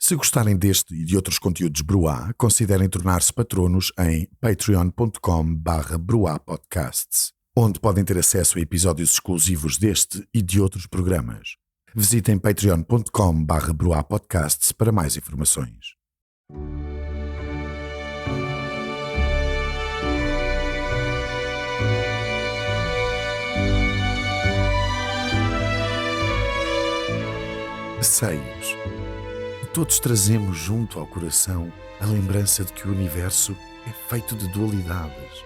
Se gostarem deste e de outros conteúdos Bruá, considerem tornar-se patronos em patreon.com/bruapodcasts, onde podem ter acesso a episódios exclusivos deste e de outros programas. Visitem patreon.com/bruapodcasts para mais informações. Seios. Todos trazemos junto ao coração a lembrança de que o universo é feito de dualidades.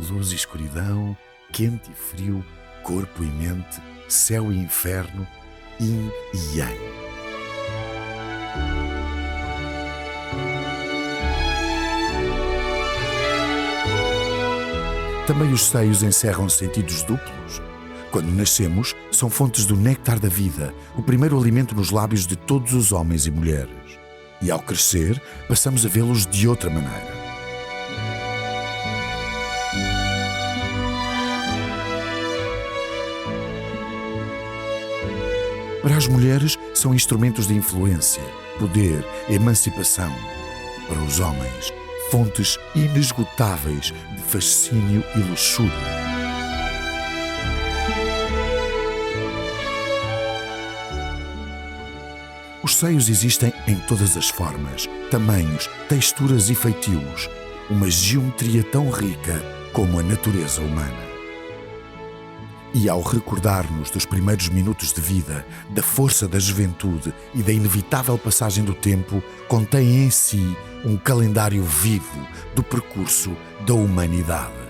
Luz e escuridão, quente e frio, corpo e mente, céu e inferno, yin e yang. Também os seios encerram sentidos duplos. Quando nascemos, são fontes do néctar da vida, o primeiro alimento nos lábios de todos os homens e mulheres. E ao crescer, passamos a vê-los de outra maneira. Para as mulheres, são instrumentos de influência, poder, emancipação. Para os homens, fontes inesgotáveis de fascínio e luxúria. Os seios existem em todas as formas, tamanhos, texturas e feitios, uma geometria tão rica como a natureza humana. E ao recordar-nos dos primeiros minutos de vida, da força da juventude e da inevitável passagem do tempo, contém em si um calendário vivo do percurso da humanidade.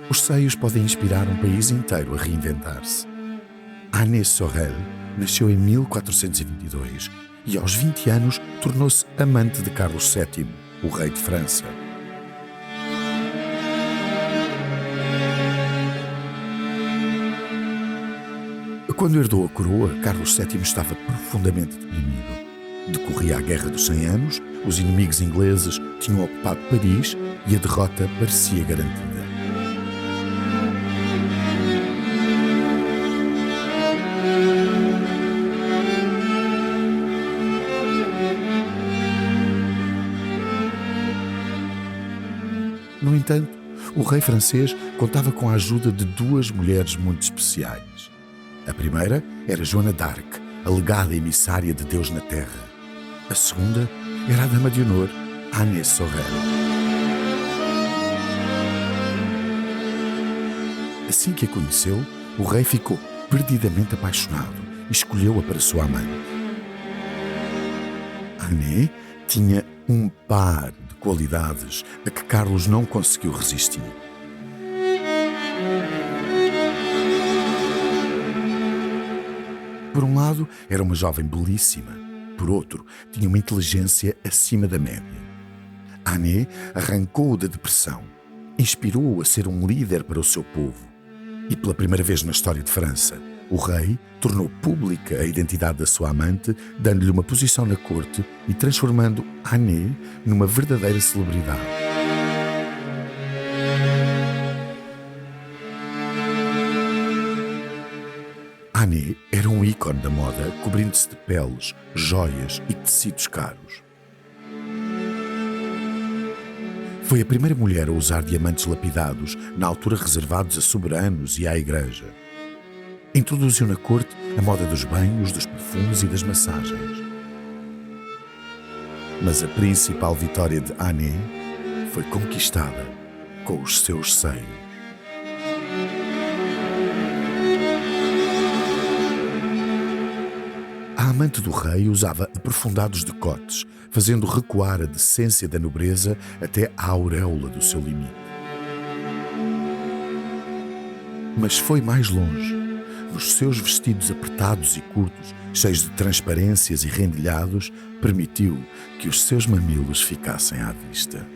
Os seios podem inspirar um país inteiro a reinventar-se. Agnès Sorel nasceu em 1422 e aos 20 anos tornou-se amante de Carlos VII, o rei de França. Quando herdou a coroa, Carlos VII estava profundamente deprimido. Decorria a Guerra dos 100 Anos, os inimigos ingleses tinham ocupado Paris e a derrota parecia garantida. No entanto, o rei francês contava com a ajuda de duas mulheres muito especiais. A primeira era Joana d'Arc, a legada emissária de Deus na Terra. A segunda era a dama de honor, Agnès Sorel. Assim que a conheceu, o rei ficou perdidamente apaixonado e escolheu-a para sua amante. Agnès tinha um par de qualidades a que Carlos não conseguiu resistir. Por um lado, era uma jovem belíssima. Por outro, tinha uma inteligência acima da média. Agnès arrancou-o da depressão, inspirou-o a ser um líder para o seu povo. E pela primeira vez na história de França, o rei tornou pública a identidade da sua amante, dando-lhe uma posição na corte e transformando Agnès numa verdadeira celebridade. Agnès era um ícone da moda, cobrindo-se de peles, joias e tecidos caros. Foi a primeira mulher a usar diamantes lapidados, na altura reservados a soberanos e à igreja. Introduziu na corte a moda dos banhos, dos perfumes e das massagens. Mas a principal vitória de Agnès foi conquistada com os seus seios. A amante do rei usava aprofundados decotes, fazendo recuar a decência da nobreza até à auréola do seu limite. Mas foi mais longe. Nos seus vestidos apertados e curtos cheios de transparências e rendilhados, permitiu que os seus mamilos ficassem à vista.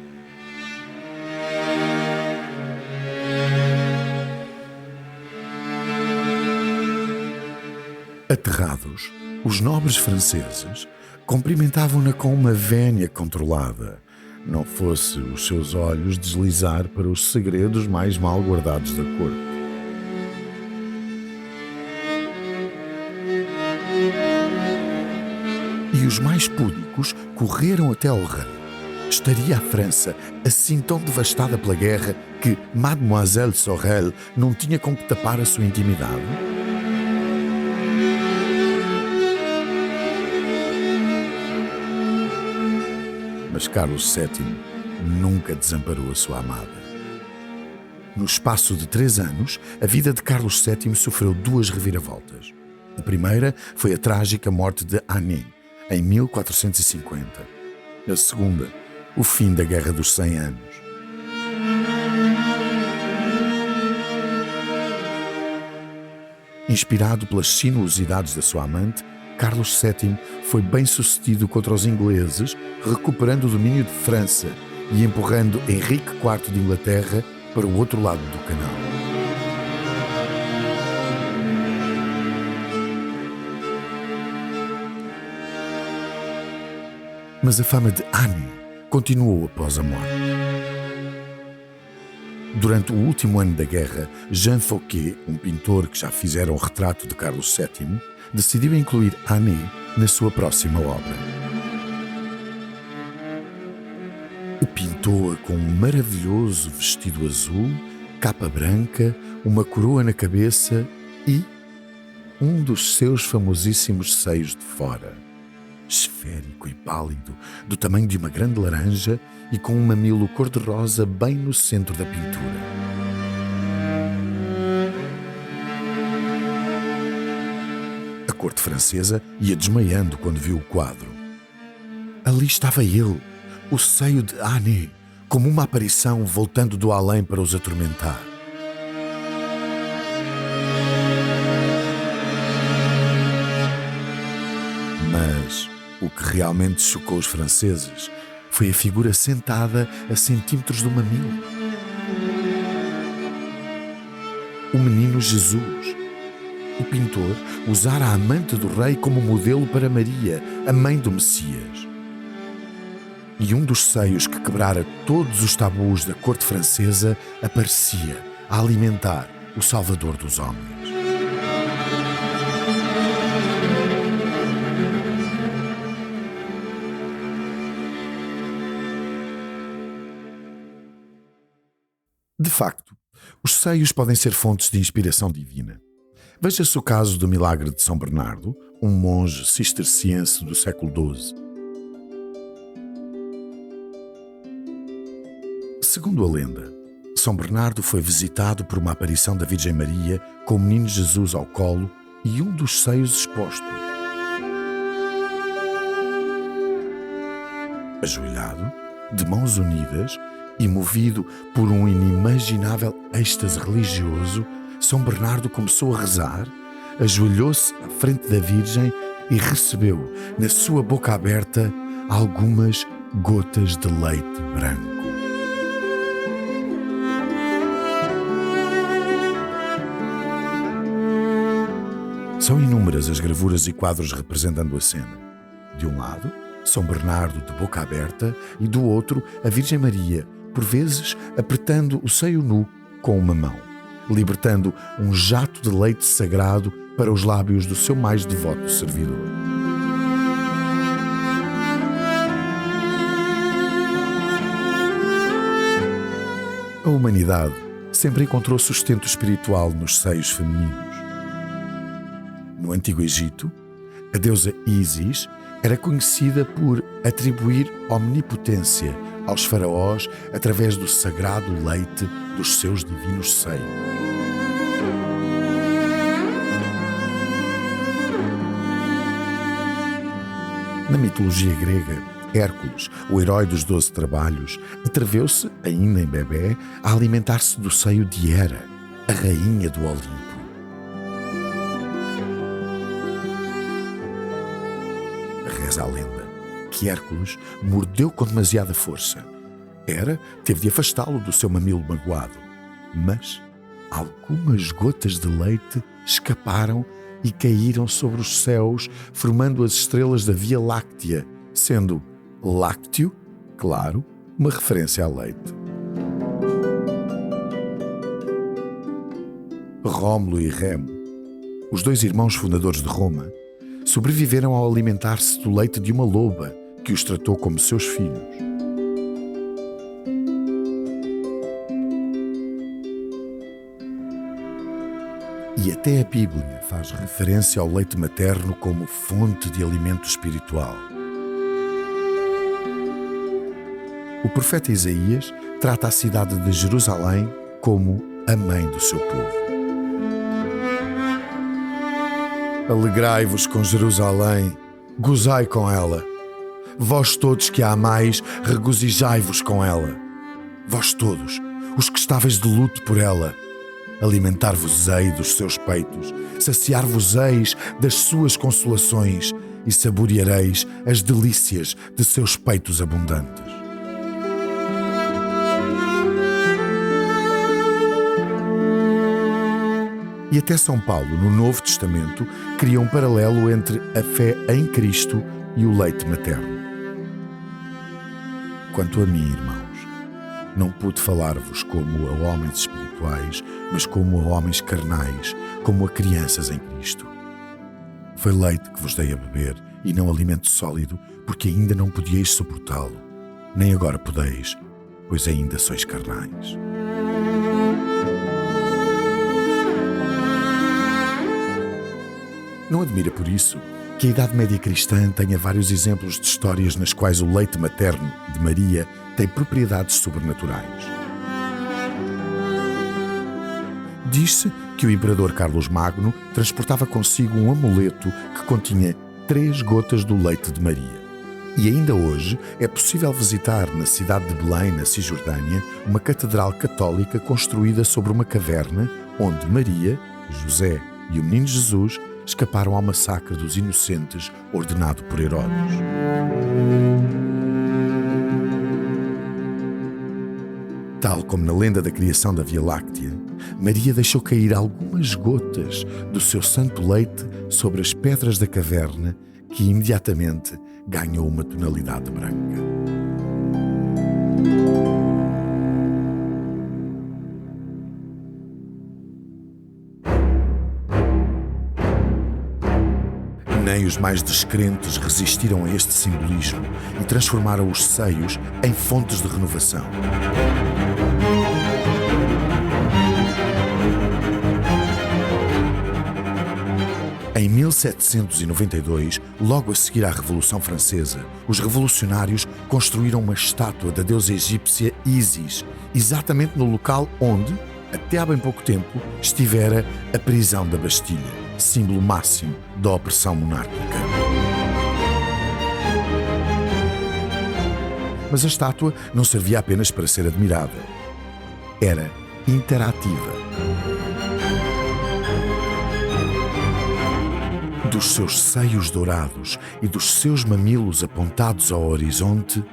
Aterrados, os nobres franceses cumprimentavam-na com uma vénia controlada, não fosse os seus olhos deslizar para os segredos mais mal guardados da corte. E os mais púdicos correram até ao rei. Estaria a França assim tão devastada pela guerra que Mademoiselle Sorel não tinha com que tapar a sua intimidade? Mas Carlos VII nunca desamparou a sua amada. No espaço de 3 anos, a vida de Carlos VII sofreu 2 reviravoltas. A primeira foi a trágica morte de Anne, em 1450. A segunda, o fim da Guerra dos 100 Anos. Inspirado pelas sinuosidades da sua amante, Carlos VII foi bem-sucedido contra os ingleses, recuperando o domínio de França e empurrando Henrique IV de Inglaterra para o outro lado do canal. Mas a fama de Anne continuou após a morte. Durante o último ano da guerra, Jean Fouquet, um pintor que já fizera um retrato de Carlos VII, decidiu incluir Anne na sua próxima obra. Pintou-a com um maravilhoso vestido azul, capa branca, uma coroa na cabeça e um dos seus famosíssimos seios de fora, esférico e pálido, do tamanho de uma grande laranja e com um mamilo cor-de-rosa bem no centro da pintura. A corte francesa ia desmaiando quando viu o quadro. Ali estava ele, o seio de Anne, como uma aparição voltando do além para os atormentar. Mas o que realmente chocou os franceses foi a figura sentada a centímetros do mamilo. O menino Jesus. O pintor usara a amante do rei como modelo para Maria, a mãe do Messias. E um dos seios que quebrara todos os tabus da corte francesa aparecia a alimentar o Salvador dos homens. De facto, os seios podem ser fontes de inspiração divina. Veja-se o caso do milagre de São Bernardo, um monge cisterciense do século XII. Segundo a lenda, São Bernardo foi visitado por uma aparição da Virgem Maria com o menino Jesus ao colo e um dos seios exposto. Ajoelhado, de mãos unidas e movido por um inimaginável êxtase religioso, São Bernardo começou a rezar, ajoelhou-se à frente da Virgem e recebeu, na sua boca aberta, algumas gotas de leite branco. São inúmeras as gravuras e quadros representando a cena. De um lado, São Bernardo de boca aberta e do outro, a Virgem Maria, por vezes apertando o seio nu com uma mão, libertando um jato de leite sagrado para os lábios do seu mais devoto servidor. A humanidade sempre encontrou sustento espiritual nos seios femininos. No Antigo Egito, a deusa Ísis era conhecida por atribuir omnipotência aos faraós através do sagrado leite dos seus divinos seios. Na mitologia grega, Hércules, o herói dos 12 trabalhos, atreveu-se, ainda em bebé, a alimentar-se do seio de Hera, a rainha do Olimpo. lenda que Hércules mordeu com demasiada força. Hera teve de afastá-lo do seu mamilo magoado, mas algumas gotas de leite escaparam e caíram sobre os céus, formando as estrelas da Via Láctea, sendo lácteo, claro, uma referência ao leite. Rómulo e Remo, os dois irmãos fundadores de Roma, sobreviveram ao alimentar-se do leite de uma loba que os tratou como seus filhos. E até a Bíblia faz referência ao leite materno como fonte de alimento espiritual. O profeta Isaías trata a cidade de Jerusalém como a mãe do seu povo. Alegrai-vos com Jerusalém, gozai com ela. Vós todos que a amais, regozijai-vos com ela. Vós todos, os que estáveis de luto por ela, alimentar-vos-ei dos seus peitos, saciar-vos-eis das suas consolações e saboreareis as delícias de seus peitos abundantes. E até São Paulo, no Novo Testamento, cria um paralelo entre a fé em Cristo e o leite materno. Quanto a mim, irmãos, não pude falar-vos como a homens espirituais, mas como a homens carnais, como a crianças em Cristo. Foi leite que vos dei a beber, e não alimento sólido, porque ainda não podieis suportá-lo, nem agora podeis, pois ainda sois carnais. Não admira por isso que a Idade Média cristã tenha vários exemplos de histórias nas quais o leite materno de Maria tem propriedades sobrenaturais. Diz-se que o imperador Carlos Magno transportava consigo um amuleto que continha 3 gotas do leite de Maria. E ainda hoje é possível visitar na cidade de Belém, na Cisjordânia, uma catedral católica construída sobre uma caverna onde Maria, José e o menino Jesus escaparam ao massacre dos inocentes ordenado por Herodes. Tal como na lenda da criação da Via Láctea, Maria deixou cair algumas gotas do seu santo leite sobre as pedras da caverna, que imediatamente ganhou uma tonalidade branca. Nem os mais descrentes resistiram a este simbolismo e transformaram os seios em fontes de renovação. Em 1792, logo a seguir à Revolução Francesa, os revolucionários construíram uma estátua da deusa egípcia Ísis, exatamente no local onde, até há bem pouco tempo, estivera a prisão da Bastilha, símbolo máximo da opressão monárquica. Mas a estátua não servia apenas para ser admirada. Era interativa. Dos seus seios dourados e dos seus mamilos apontados ao horizonte,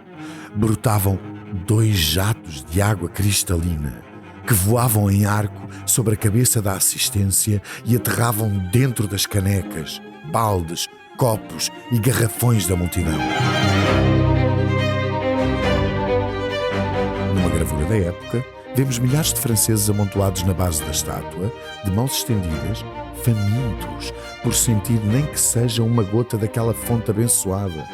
brotavam 2 jatos de água cristalina que voavam em arco sobre a cabeça da assistência e aterravam dentro das canecas, baldes, copos e garrafões da multidão. Numa gravura da época, vemos milhares de franceses amontoados na base da estátua, de mãos estendidas, famintos, por sentir nem que seja uma gota daquela fonte abençoada.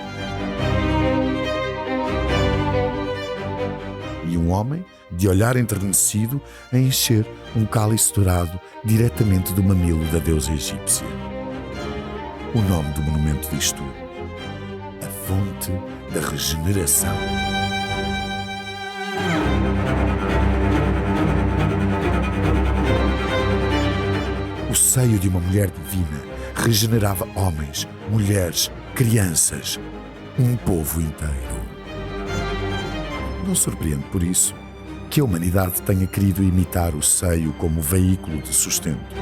E um homem, de olhar enternecido, a encher um cálice dourado diretamente do mamilo da deusa egípcia. O nome do monumento diz tudo: a fonte da regeneração. O seio de uma mulher divina regenerava homens, mulheres, crianças, um povo inteiro. Não surpreende por isso que a humanidade tenha querido imitar o seio como veículo de sustento.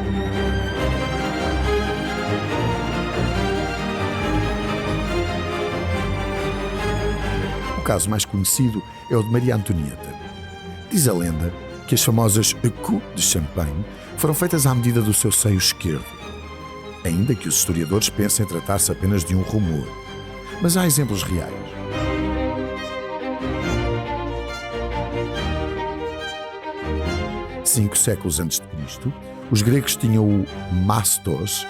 O caso mais conhecido é o de Maria Antonieta. Diz a lenda que as famosas écus de Champagne foram feitas à medida do seu seio esquerdo, ainda que os historiadores pensem tratar-se apenas de um rumor. Mas há exemplos reais. Cinco séculos antes de Cristo, os gregos tinham o mastos,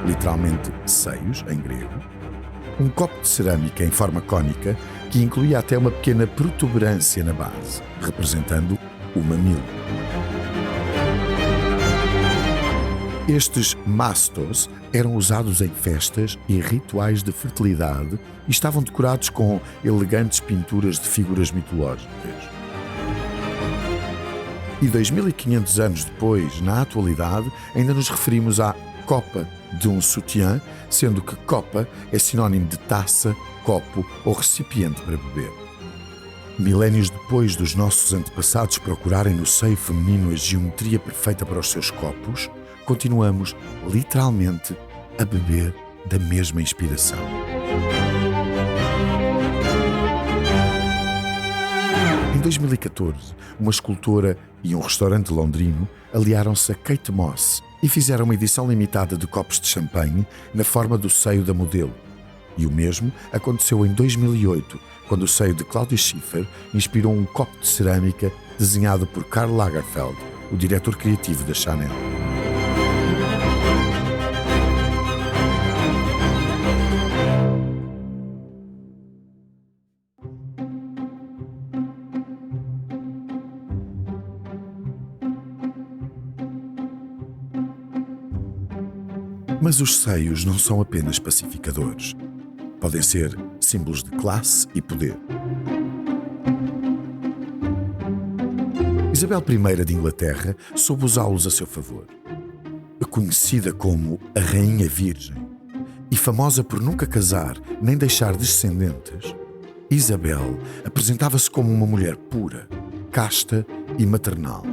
literalmente seios em grego, um copo de cerâmica em forma cônica que incluía até uma pequena protuberância na base, representando o mamilo. Estes mastos eram usados em festas e rituais de fertilidade e estavam decorados com elegantes pinturas de figuras mitológicas. E 2500 anos depois, na atualidade, ainda nos referimos à copa de um sutiã, sendo que copa é sinónimo de taça, copo ou recipiente para beber. Milénios depois dos nossos antepassados procurarem no seio feminino a geometria perfeita para os seus copos, continuamos, literalmente, a beber da mesma inspiração. Em 2014, uma escultora e um restaurante londrino aliaram-se a Kate Moss e fizeram uma edição limitada de copos de champanhe na forma do seio da modelo. E o mesmo aconteceu em 2008, quando o seio de Claudia Schiffer inspirou um copo de cerâmica desenhado por Karl Lagerfeld, o diretor criativo da Chanel. Mas os seios não são apenas pacificadores. Podem ser símbolos de classe e poder. Isabel I de Inglaterra soube usá-los a seu favor. Conhecida como a Rainha Virgem e famosa por nunca casar nem deixar descendentes, Isabel apresentava-se como uma mulher pura, casta e maternal.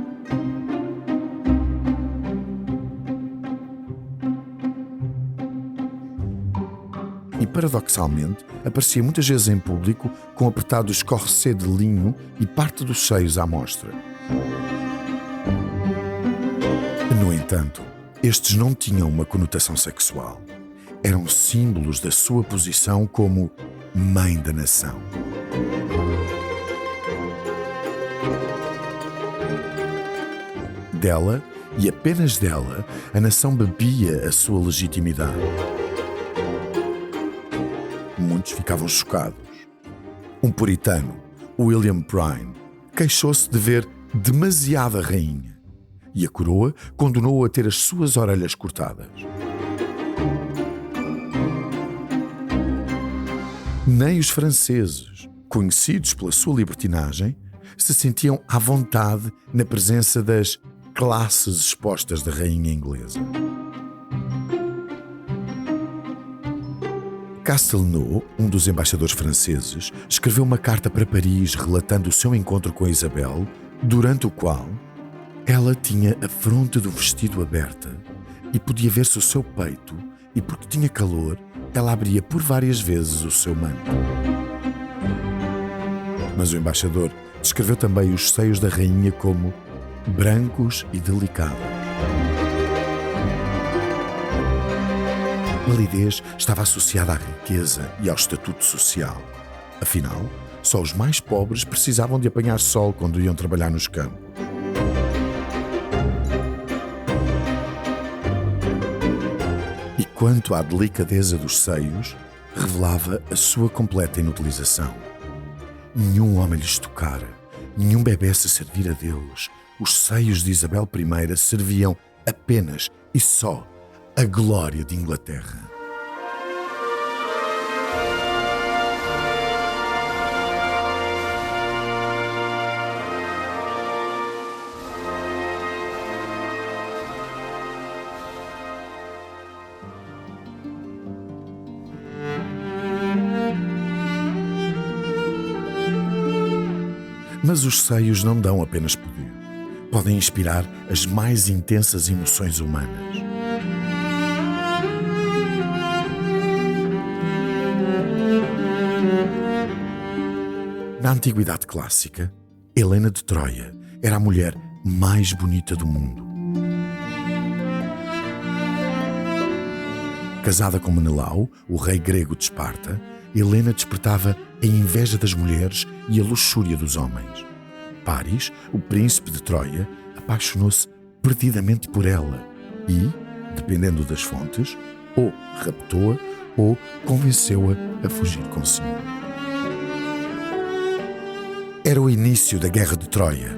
E, paradoxalmente, aparecia muitas vezes em público com apertados corset de linho e parte dos seios à mostra. No entanto, estes não tinham uma conotação sexual. Eram símbolos da sua posição como mãe da nação. Dela, e apenas dela, a nação bebia a sua legitimidade. Muitos ficavam chocados. Um puritano, William Prine, queixou-se de ver demasiada rainha e a coroa condenou-o a ter as suas orelhas cortadas. Nem os franceses, conhecidos pela sua libertinagem, se sentiam à vontade na presença das classes expostas da rainha inglesa. Castelnau, um dos embaixadores franceses, escreveu uma carta para Paris relatando o seu encontro com Isabel, durante o qual ela tinha a fronte do vestido aberta e podia ver-se o seu peito, e porque tinha calor, ela abria por várias vezes o seu manto. Mas o embaixador descreveu também os seios da rainha como brancos e delicados. A palidez estava associada à riqueza e ao estatuto social. Afinal, só os mais pobres precisavam de apanhar sol quando iam trabalhar nos campos. E quanto à delicadeza dos seios, revelava a sua completa inutilização. Nenhum homem lhes tocara, nenhum bebê se servira deles. Os seios de Isabel I serviam apenas e só a glória de Inglaterra. Mas os seios não dão apenas poder. Podem inspirar as mais intensas emoções humanas. Na Antiguidade Clássica, Helena de Troia era a mulher mais bonita do mundo. Casada com Menelau, o rei grego de Esparta, Helena despertava a inveja das mulheres e a luxúria dos homens. Paris, o príncipe de Troia, apaixonou-se perdidamente por ela e, dependendo das fontes, ou raptou-a ou convenceu-a a fugir consigo. Era o início da Guerra de Troia,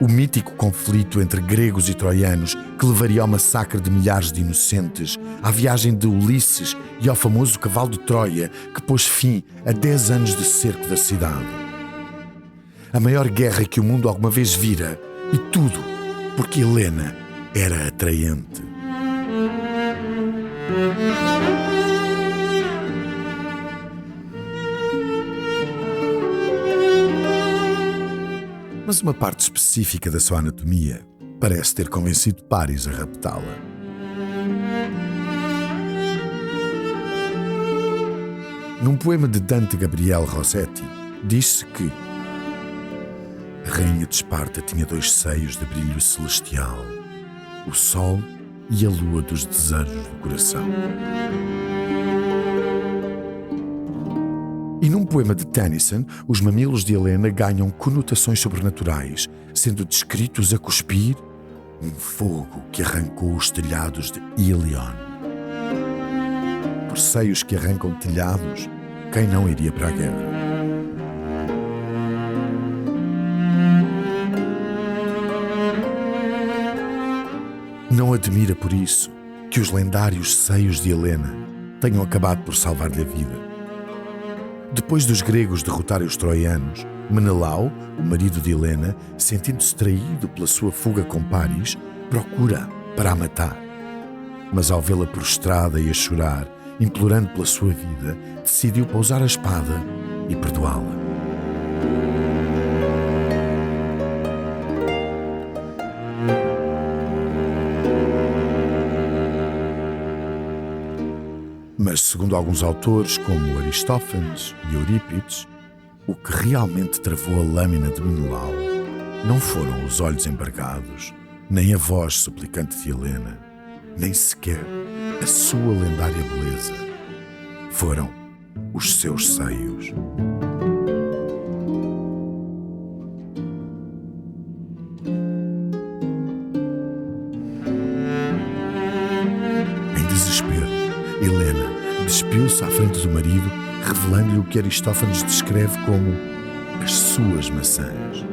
o mítico conflito entre gregos e troianos que levaria ao massacre de milhares de inocentes, à viagem de Ulisses e ao famoso cavalo de Troia que pôs fim a 10 anos de cerco da cidade. A maior guerra que o mundo alguma vez vira, e tudo porque Helena era atraente. Mas uma parte específica da sua anatomia parece ter convencido Paris a raptá-la. Num poema de Dante Gabriel Rossetti, diz-se que a rainha de Esparta tinha 2 seios de brilho celestial, o sol e a lua dos desejos do coração. E num poema de Tennyson, os mamilos de Helena ganham conotações sobrenaturais, sendo descritos a cuspir um fogo que arrancou os telhados de Ilion. Por seios que arrancam telhados, quem não iria para a guerra? Não admira por isso que os lendários seios de Helena tenham acabado por salvar-lhe a vida. Depois dos gregos derrotarem os troianos, Menelau, o marido de Helena, sentindo-se traído pela sua fuga com Paris, procura para a matar. Mas ao vê-la prostrada e a chorar, implorando pela sua vida, decidiu pousar a espada e perdoá-la. Mas, segundo alguns autores, como Aristófanes e Eurípides, o que realmente travou a lâmina de Menelau não foram os olhos embargados, nem a voz suplicante de Helena, nem sequer a sua lendária beleza. Foram os seus seios. Em desespero, Helena despiu-se à frente do marido, revelando-lhe o que Aristófanes descreve como as suas maçãs.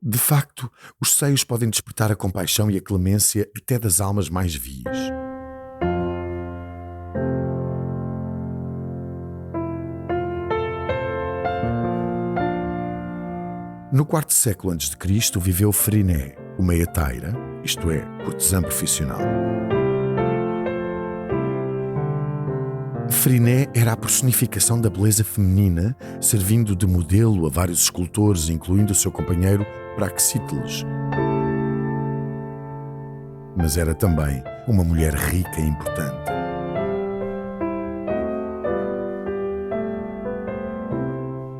De facto, os seios podem despertar a compaixão e a clemência até das almas mais vias. No quarto século a.C. viveu Friné, uma hetaira, isto é, cortesã profissional. Friné era a personificação da beleza feminina, servindo de modelo a vários escultores, incluindo o seu companheiro Praxíteles. Mas era também uma mulher rica e importante.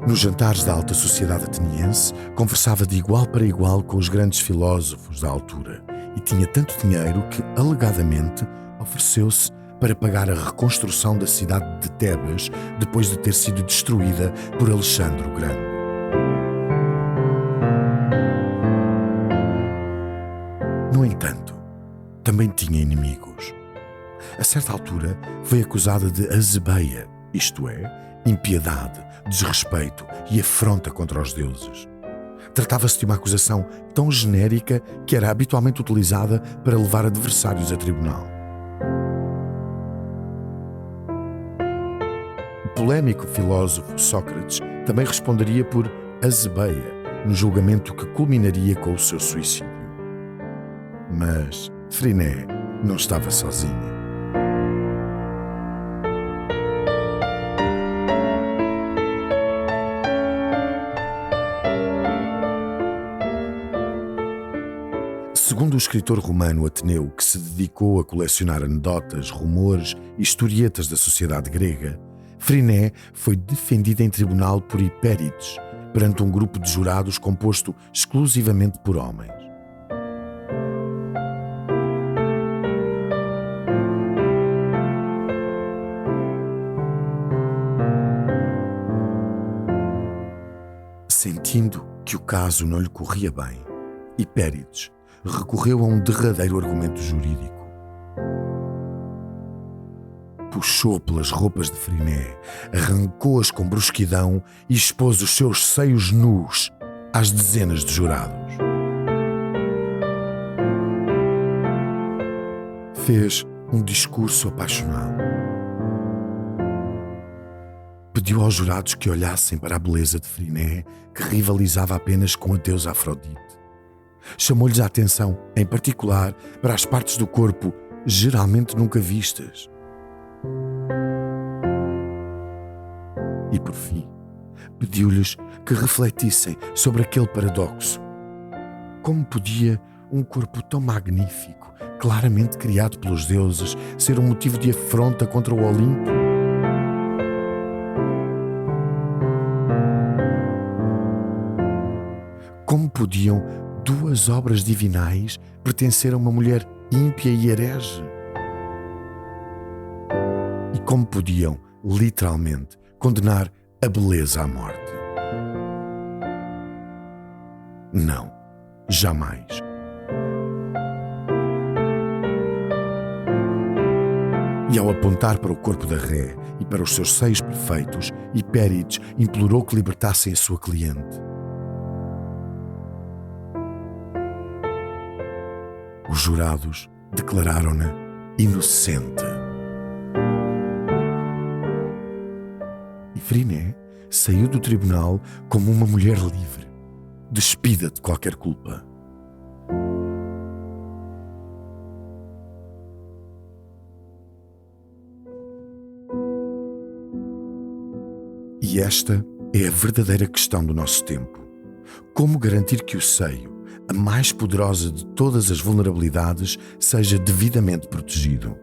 Nos jantares da alta sociedade ateniense, conversava de igual para igual com os grandes filósofos da altura e tinha tanto dinheiro que, alegadamente, ofereceu-se para pagar a reconstrução da cidade de Tebas depois de ter sido destruída por Alexandre o Grande. No entanto, também tinha inimigos. A certa altura foi acusada de azebeia, isto é, impiedade, desrespeito e afronta contra os deuses. Tratava-se de uma acusação tão genérica que era habitualmente utilizada para levar adversários a tribunal. O polémico filósofo Sócrates também responderia por azebeia no julgamento que culminaria com o seu suicídio. Mas Friné não estava sozinha. o escritor romano Ateneu, que se dedicou a colecionar anedotas, rumores e historietas da sociedade grega, Friné foi defendida em tribunal por Hipérides, perante um grupo de jurados composto exclusivamente por homens. Sentindo que o caso não lhe corria bem, Hipérides recorreu a um derradeiro argumento jurídico. Puxou pelas roupas de Friné, arrancou-as com brusquidão e expôs os seus seios nus às dezenas de jurados. Fez um discurso apaixonado. Pediu aos jurados que olhassem para a beleza de Friné, que rivalizava apenas com a deusa Afrodite. Chamou-lhes a atenção, em particular, para as partes do corpo geralmente nunca vistas. E, por fim, pediu-lhes que refletissem sobre aquele paradoxo. Como podia um corpo tão magnífico, claramente criado pelos deuses, ser um motivo de afronta contra o Olimpo? Como podiam duas obras divinais pertencer a uma mulher ímpia e herege? E como podiam, literalmente, condenar a beleza à morte? Não, jamais. E ao apontar para o corpo da ré e para os seus seios perfeitos, Hipérides implorou que libertassem a sua cliente. Os jurados declararam-na inocente. E Friné saiu do tribunal como uma mulher livre, despida de qualquer culpa. E esta é a verdadeira questão do nosso tempo. Como garantir que o seio, a mais poderosa de todas as vulnerabilidades, seja devidamente protegido?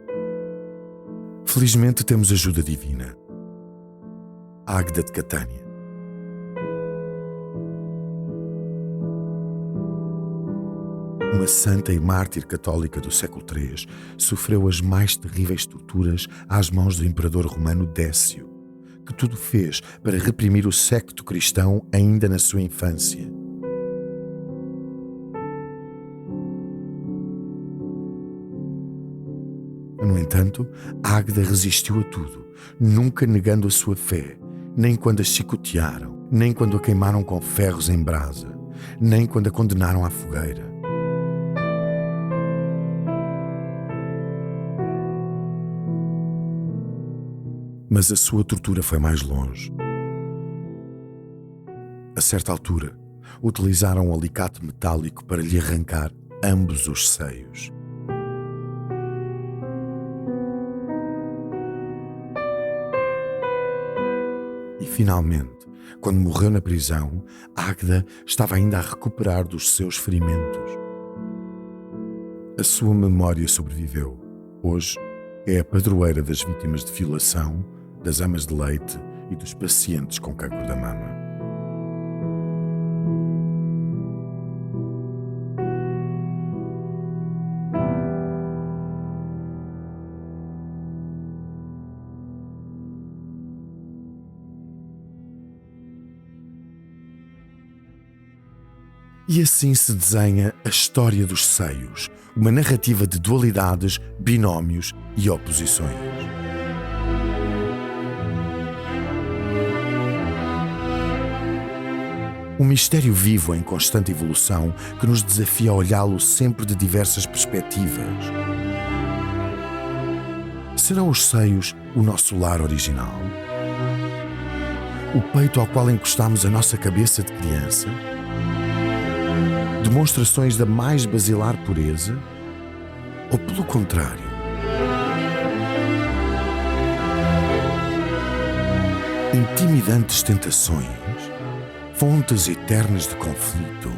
Felizmente temos ajuda divina. Águeda de Catânia. Uma santa e mártir católica do século III, sofreu as mais terríveis torturas às mãos do imperador romano Décio, que tudo fez para reprimir o séquito cristão ainda na sua infância. No entanto, Águeda resistiu a tudo, nunca negando a sua fé, nem quando a chicotearam, nem quando a queimaram com ferros em brasa, nem quando a condenaram à fogueira. Mas a sua tortura foi mais longe. A certa altura, utilizaram um alicate metálico para lhe arrancar ambos os seios. E finalmente, quando morreu na prisão, Águeda estava ainda a recuperar dos seus ferimentos. A sua memória sobreviveu. Hoje é a padroeira das vítimas de violação, das amas de leite e dos pacientes com cancro da mama. E assim se desenha a história dos seios, uma narrativa de dualidades, binómios e oposições. Um mistério vivo em constante evolução que nos desafia a olhá-lo sempre de diversas perspectivas. Serão os seios o nosso lar original? O peito ao qual encostamos a nossa cabeça de criança? Demonstrações da mais basilar pureza? Ou pelo contrário? Intimidantes tentações? Fontes eternas de conflito?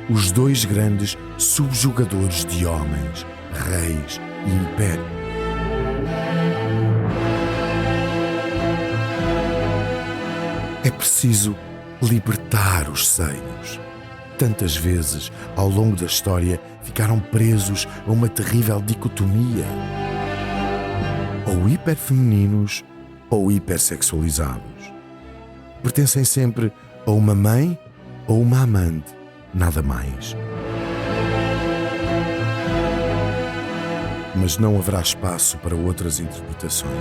os dois grandes subjugadores de homens, reis e império. É preciso libertar os seios. Tantas vezes, ao longo da história, ficaram presos a uma terrível dicotomia. Ou hiperfemininos ou hipersexualizados. Pertencem sempre a uma mãe ou uma amante, nada mais. Mas não haverá espaço para outras interpretações?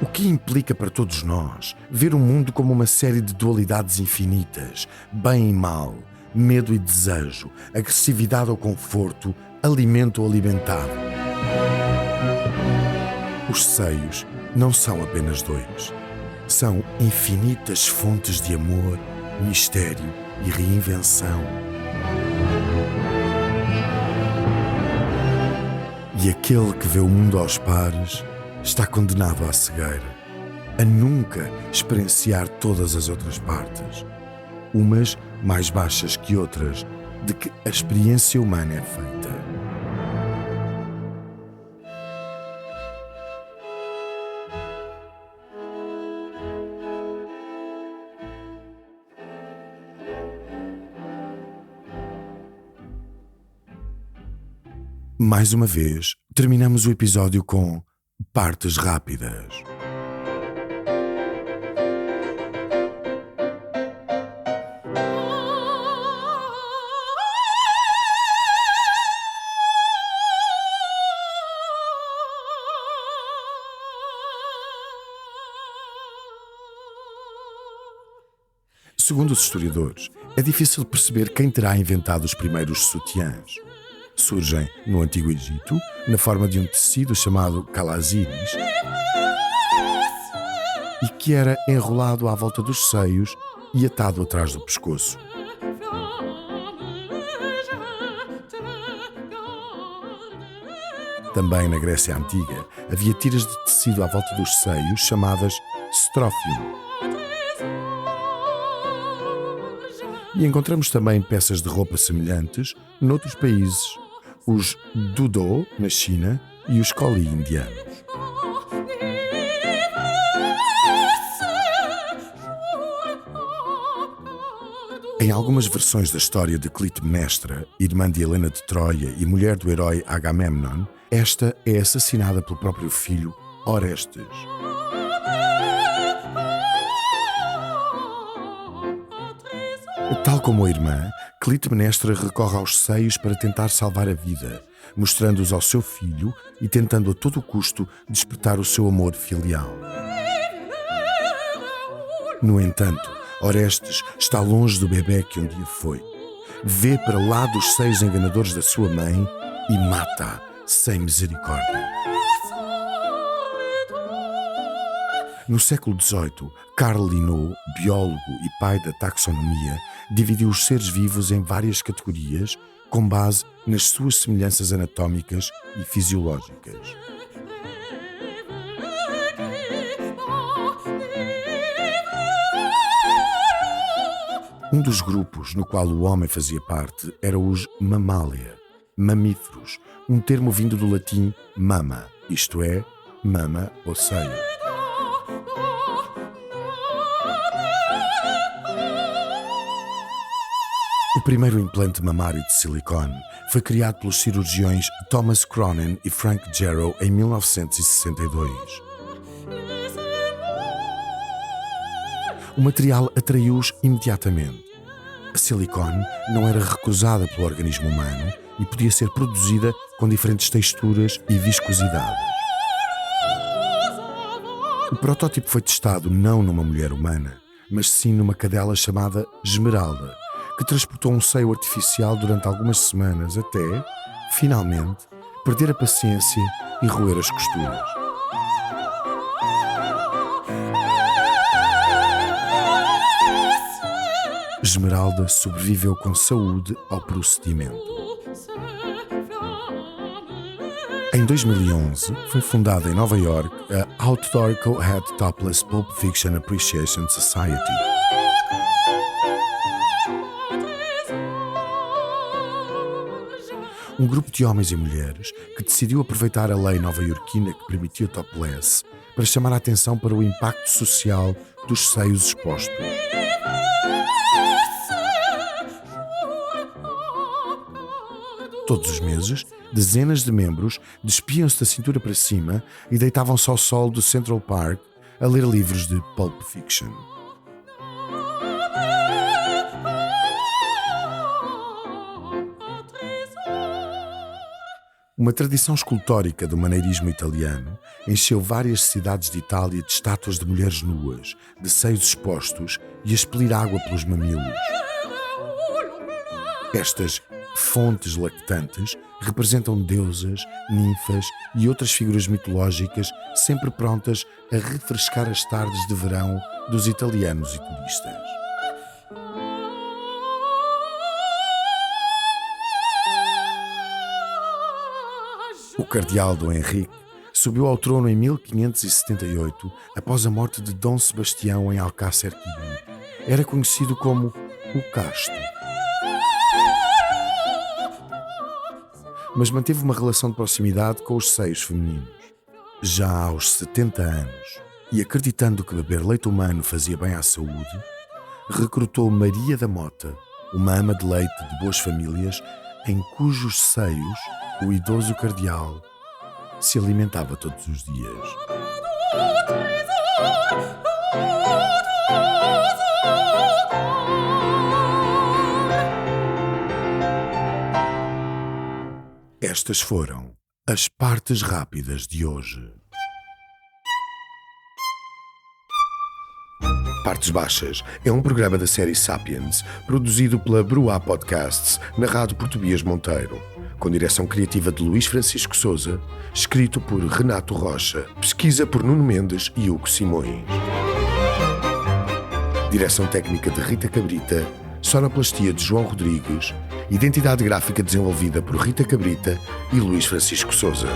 O que implica para todos nós ver o mundo como uma série de dualidades infinitas, bem e mal, medo e desejo, agressividade ou conforto, alimento ou alimentado? Os seios não são apenas dois. São infinitas fontes de amor, mistério e reinvenção. E aquele que vê o mundo aos pares está condenado à cegueira, a nunca experienciar todas as outras partes, umas mais baixas que outras, de que a experiência humana é feita. Mais uma vez, terminamos o episódio com partes rápidas. Segundo os historiadores, é difícil perceber quem terá inventado os primeiros sutiãs. Surgem no Antigo Egito, na forma de um tecido chamado calasiris, e que era enrolado à volta dos seios e atado atrás do pescoço. Também na Grécia Antiga havia tiras de tecido à volta dos seios chamadas strophium. E encontramos também peças de roupa semelhantes noutros países, os Dudô, na China, e os Coli indianos. Em algumas versões da história de Clitemnestra, irmã de Helena de Troia e mulher do herói Agamemnon, esta é assassinada pelo próprio filho Orestes. Tal como a irmã, Clitemnestra recorre aos seios para tentar salvar a vida, mostrando-os ao seu filho e tentando a todo custo despertar o seu amor filial. No entanto, Orestes está longe do bebê que um dia foi. Vê para lá dos seios enganadores da sua mãe e mata-a sem misericórdia. No século XVIII, Carl Linnaeus, biólogo e pai da taxonomia, dividiu os seres vivos em várias categorias com base nas suas semelhanças anatómicas e fisiológicas. Um dos grupos no qual o homem fazia parte era os Mammalia, mamíferos, um termo vindo do latim mama, isto é, mama ou seio. O primeiro implante mamário de silicone foi criado pelos cirurgiões Thomas Cronin e Frank Jarrow em 1962. O material atraiu-os imediatamente. A silicone não era recusada pelo organismo humano e podia ser produzida com diferentes texturas e viscosidades. O protótipo foi testado não numa mulher humana, mas sim numa cadela chamada Esmeralda, que transportou um seio artificial durante algumas semanas até, finalmente, perder a paciência e roer as costuras. Esmeralda sobreviveu com saúde ao procedimento. Em 2011, foi fundada em Nova York a Outdoor Co-Ed Topless Pulp Fiction Appreciation Society. Um grupo de homens e mulheres que decidiu aproveitar a lei nova-iorquina que permitia o topless para chamar a atenção para o impacto social dos seios expostos. Todos os meses, dezenas de membros despiam-se da cintura para cima e deitavam-se ao sol do Central Park a ler livros de Pulp Fiction. Uma tradição escultórica do maneirismo italiano encheu várias cidades de Itália de estátuas de mulheres nuas, de seios expostos e a expelir água pelos mamilos. Estas fontes lactantes representam deusas, ninfas e outras figuras mitológicas sempre prontas a refrescar as tardes de verão dos italianos e turistas. O cardeal Dom Henrique subiu ao trono em 1578 após a morte de Dom Sebastião em Alcácer Quibir. Era conhecido como o Casto. Mas manteve uma relação de proximidade com os seios femininos. Já aos 70 anos, e acreditando que beber leite humano fazia bem à saúde, recrutou Maria da Mota, uma ama de leite de boas famílias, em cujos seios o idoso cardeal se alimentava todos os dias. Estas foram as partes rápidas de hoje. Partes Baixas é um programa da série Sapiens, produzido pela Bruá Podcasts, na Rádio Português Monteiro, com direção criativa de Luís Francisco Souza, escrito por Renato Rocha, pesquisa por Nuno Mendes e Hugo Simões. Direção técnica de Rita Cabrita, sonoplastia de João Rodrigues, identidade gráfica desenvolvida por Rita Cabrita e Luís Francisco Souza.